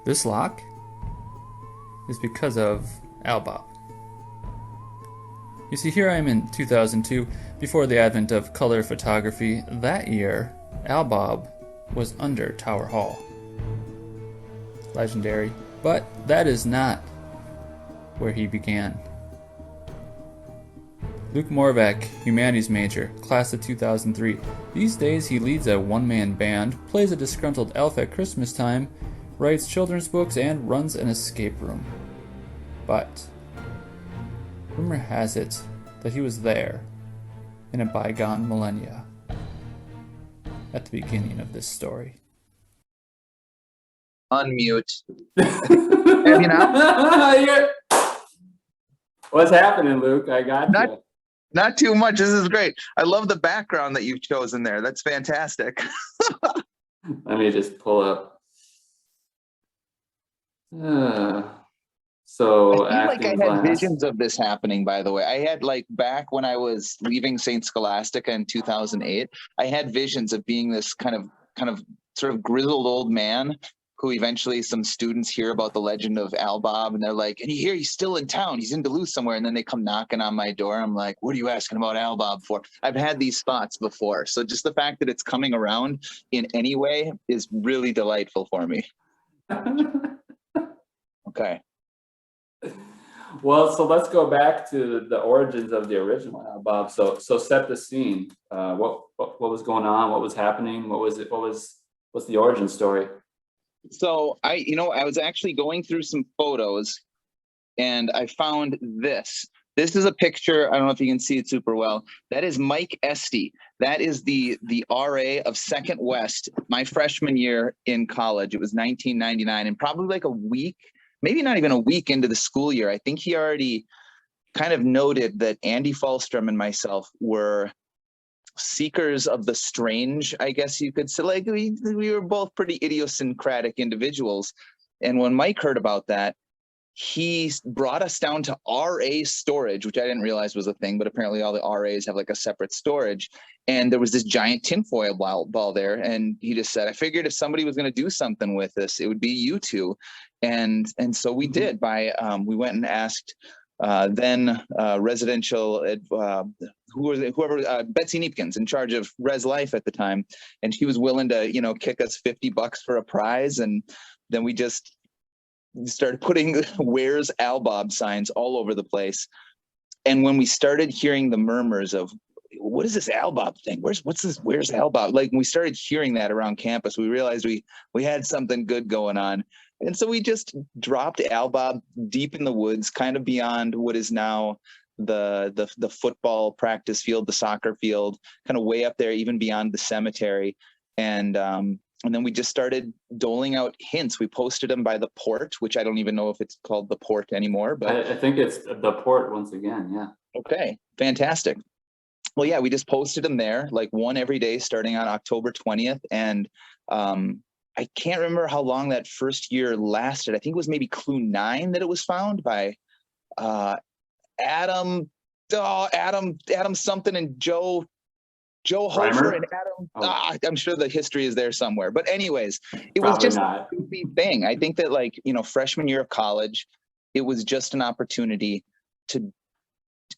This lock is because of Albop. You see, here I am in 2002, before the advent of color photography. That year, Albop was under Tower Hall. Legendary. But that is not where he began. Luke Morvac, humanities major, class of 2003. These days he leads a one-man band, plays a disgruntled elf at Christmas time, writes children's books, and runs an escape room. But rumor has it that he was there in a bygone millennia at the beginning of this story. Unmute. Have you now? What's happening, Luke? I got you. Not too much. This is great. I love the background that you've chosen there. That's fantastic. Let me just pull up. So I feel like acting I had class. visions of this happening, by the way. I had, like, back when I was leaving St. Scholastica in 2008, I had visions of being this kind of sort of grizzled old man who eventually some students hear about the legend of Al Bob, and they're like, and you hear he's still in town, he's in Duluth somewhere, and then they come knocking on my door. I'm like, what are you asking about Al Bob for? I've had these thoughts before. So just the fact that it's coming around in any way is really delightful for me. Okay. Well, so let's go back to the origins of the original Al Bob. So set the scene. What was going on? What was happening? What's the origin story? So I was actually going through some photos and I found this. This is a picture. I don't know if you can see it super well. That is Mike Esty. That is the RA of Second West, my freshman year in college. It was 1999, and probably like a week, maybe not even a week into the school year, I think he already kind of noted that Andy Falstrom and myself were seekers of the strange, I guess you could say. Like, we were both pretty idiosyncratic individuals. And when Mike heard about that, he brought us down to RA storage, which I didn't realize was a thing, but apparently all the RAs have like a separate storage. And there was this giant tinfoil ball there. And he just said, I figured if somebody was going to do something with this, it would be you two. And so we did. We went and asked then residential, whoever, Betsy Neepkins, in charge of Res Life at the time. And she was willing to, kick us $50 for a prize. And then we just started putting "Where's Al Bob" signs all over the place. And when we started hearing the murmurs of, what is this Al Bob thing? Where's Al Bob? Like, when we started hearing that around campus, we realized we had something good going on. And so we just dropped Al Bob deep in the woods, kind of beyond what is now the football practice field, the soccer field, kind of way up there, even beyond the cemetery. And then we just started doling out hints. We posted them by the port, which I don't even know if it's called the port anymore, but I think it's the port once again. Yeah. Okay, fantastic. Well, yeah, we just posted them there, like one every day starting on October 20th. And I can't remember how long that first year lasted. I think it was maybe clue 9 that it was found by Adam something and Joe Hofer and Adam. I'm sure the history is there somewhere. But anyways, it was just a goofy thing. I think that, like, freshman year of college, it was just an opportunity to,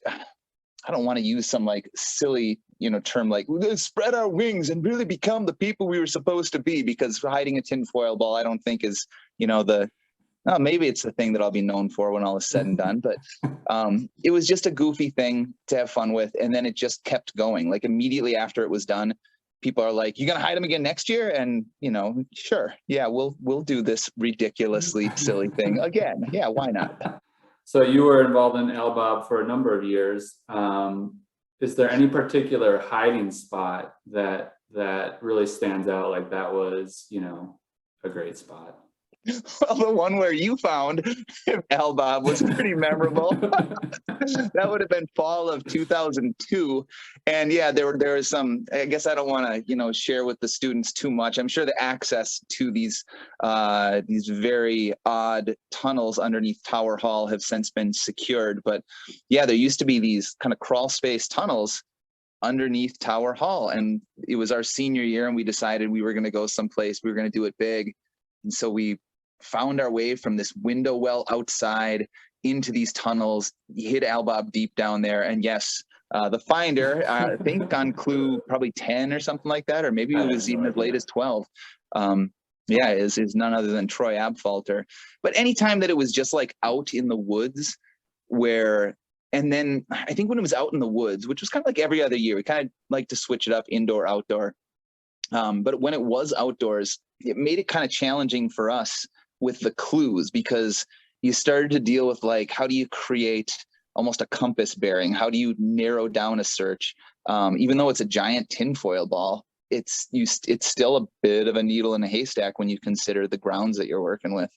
I don't want to use some like silly, term like spread our wings and really become the people we were supposed to be, because hiding a tinfoil ball, I don't think is, maybe it's the thing that I'll be known for when all is said and done. But it was just a goofy thing to have fun with. And then it just kept going. Like, immediately after it was done, people are like, you going to hide them again next year? And, sure. Yeah, we'll do this ridiculously silly thing again. Yeah, why not? So you were involved in Al Bob for a number of years. Is there any particular hiding spot that really stands out? Like, that was, a great spot? Well, the one where you found Al Bob was pretty memorable. That would have been fall of 2002. And yeah, there was some, I guess I don't want to, share with the students too much. I'm sure the access to these very odd tunnels underneath Tower Hall have since been secured. But yeah, there used to be these kind of crawl space tunnels underneath Tower Hall. And it was our senior year, and we decided we were going to go someplace. We were going to do it big. And so we found our way from this window well outside into these tunnels, hit Albob deep down there. And yes, the finder, I think on clue probably 10 or something like that, or maybe it was even as late as 12. Yeah, is none other than Troy Abfalter. But anytime that it was just like out in the woods and then I think when it was out in the woods, which was kind of like every other year, we kind of like to switch it up indoor, outdoor. But when it was outdoors, it made it kind of challenging for us with the clues, because you started to deal with like, how do you create almost a compass bearing? How do you narrow down a search? Even though it's a giant tinfoil ball, it's still a bit of a needle in a haystack when you consider the grounds that you're working with.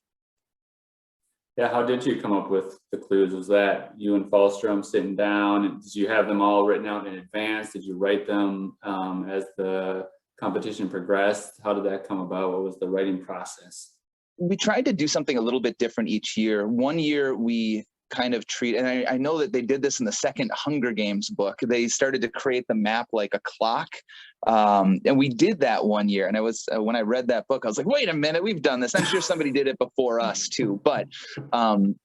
Yeah, how did you come up with the clues? Was that you and Fallstrom sitting down, and did you have them all written out in advance? Did you write them as the competition progressed? How did that come about? What was the writing process? We tried to do something a little bit different each year. One year we kind of and I know that they did this in the second Hunger Games book. They started to create the map like a clock. And we did that one year. And I was, when I read that book, I was like, wait a minute, we've done this. I'm sure somebody did it before us too. But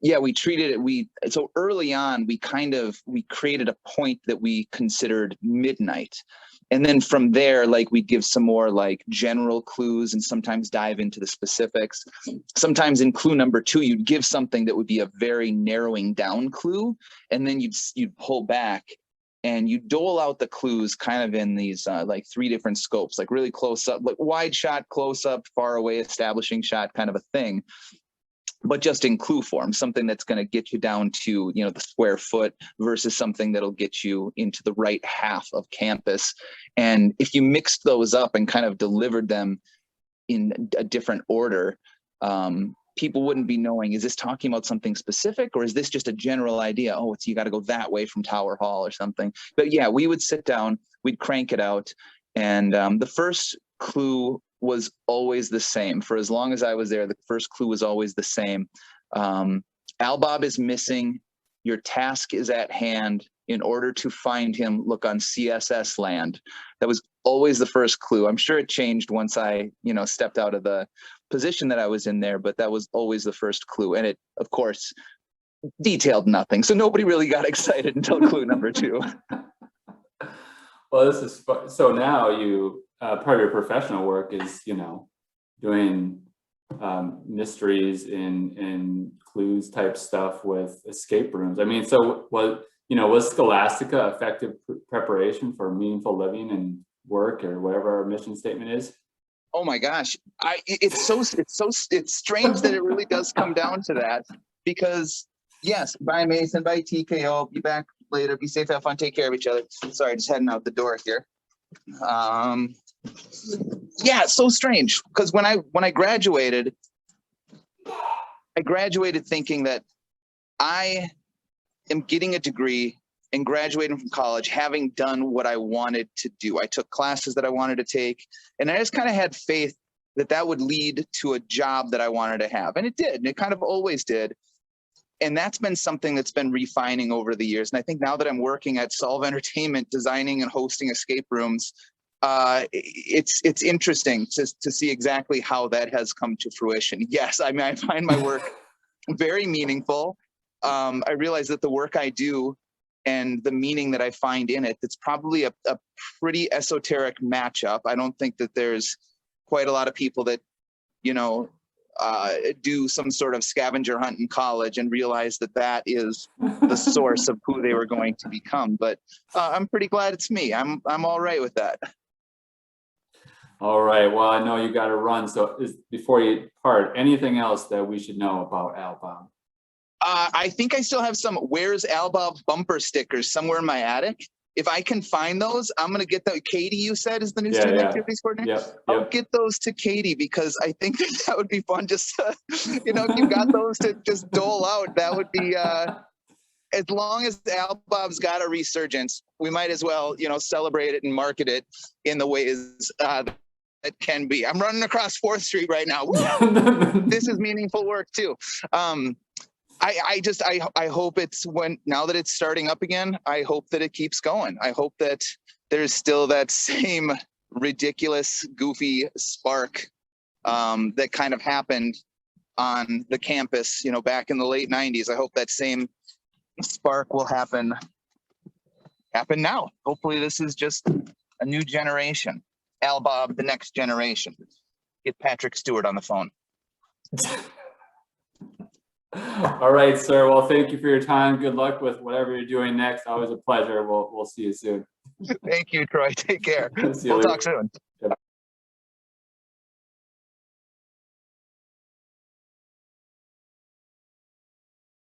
yeah, we treated it, so early on, we created a point that we considered midnight. And then from there, like, we'd give some more like general clues and sometimes dive into the specifics. Sometimes in clue number 2, you'd give something that would be a very narrowing down clue. And then you'd pull back and you dole out the clues kind of in these like 3 different scopes, like really close up, like wide shot, close up, far away, establishing shot kind of a thing. But just in clue form, something that's going to get you down to, the square foot versus something that'll get you into the right half of campus. And if you mixed those up and kind of delivered them in a different order, people wouldn't be knowing, is this talking about something specific, or is this just a general idea? Oh, you got to go that way from Tower Hall or something. But yeah, we would sit down, we'd crank it out. And the first clue was always the same. For as long as I was there, the first clue was always the same. Albob is missing. Your task is at hand. In order to find him, look on CSS land. That was always the first clue. I'm sure it changed once I, stepped out of the position that I was in there, but that was always the first clue. And it, of course, detailed nothing. So nobody really got excited until clue number 2. Well, this is so now you part of your professional work is doing mysteries and clues type stuff with escape rooms. I mean, so was Scholastica effective preparation for meaningful living and work, or whatever our mission statement is? Oh my gosh, it's strange that it really does come down to that, because yes, bye Mason, bye TKO, be back later, be safe, have fun, take care of each other. Sorry, just heading out the door here. Yeah, it's so strange, because when I graduated thinking that I am getting a degree and graduating from college, having done what I wanted to do. I took classes that I wanted to take, and I just kind of had faith that would lead to a job that I wanted to have. And it did, and it kind of always did. And that's been something that's been refining over the years. And I think now that I'm working at Solve Entertainment, designing and hosting escape rooms, it's interesting to see exactly how that has come to fruition. Yes, I mean, I find my work very meaningful. I realize that the work I do and the meaning that I find in it, it's probably a pretty esoteric matchup. I don't think that there's quite a lot of people that, do some sort of scavenger hunt in college and realize that is the source of who they were going to become. But I'm pretty glad it's me. I'm all right with that. All right. Well, I know you got to run. So before you part, anything else that we should know about Albob? I think I still have some "Where's Albob" bumper stickers somewhere in my attic. If I can find those, I'm going to get those. Katie, you said, is the new student activities coordinator? Yep. I'll get those to Katie, because I think that would be fun. Just, if you got those to just dole out, that would be, as long as Albob's got a resurgence, we might as well, celebrate it and market it in the ways that can be. I'm running across 4th Street right now. This is meaningful work too. I hope now that it's starting up again, I hope that it keeps going. I hope that there's still that same ridiculous, goofy spark that kind of happened on the campus, back in the late 90s. I hope that same spark will happen now. Hopefully this is just a new generation. Al Bob, the next generation. Get Patrick Stewart on the phone. All right, sir. Well, thank you for your time. Good luck with whatever you're doing next. Always a pleasure. We'll see you soon. Thank you, Troy. Take care. See you We'll later. talk soon.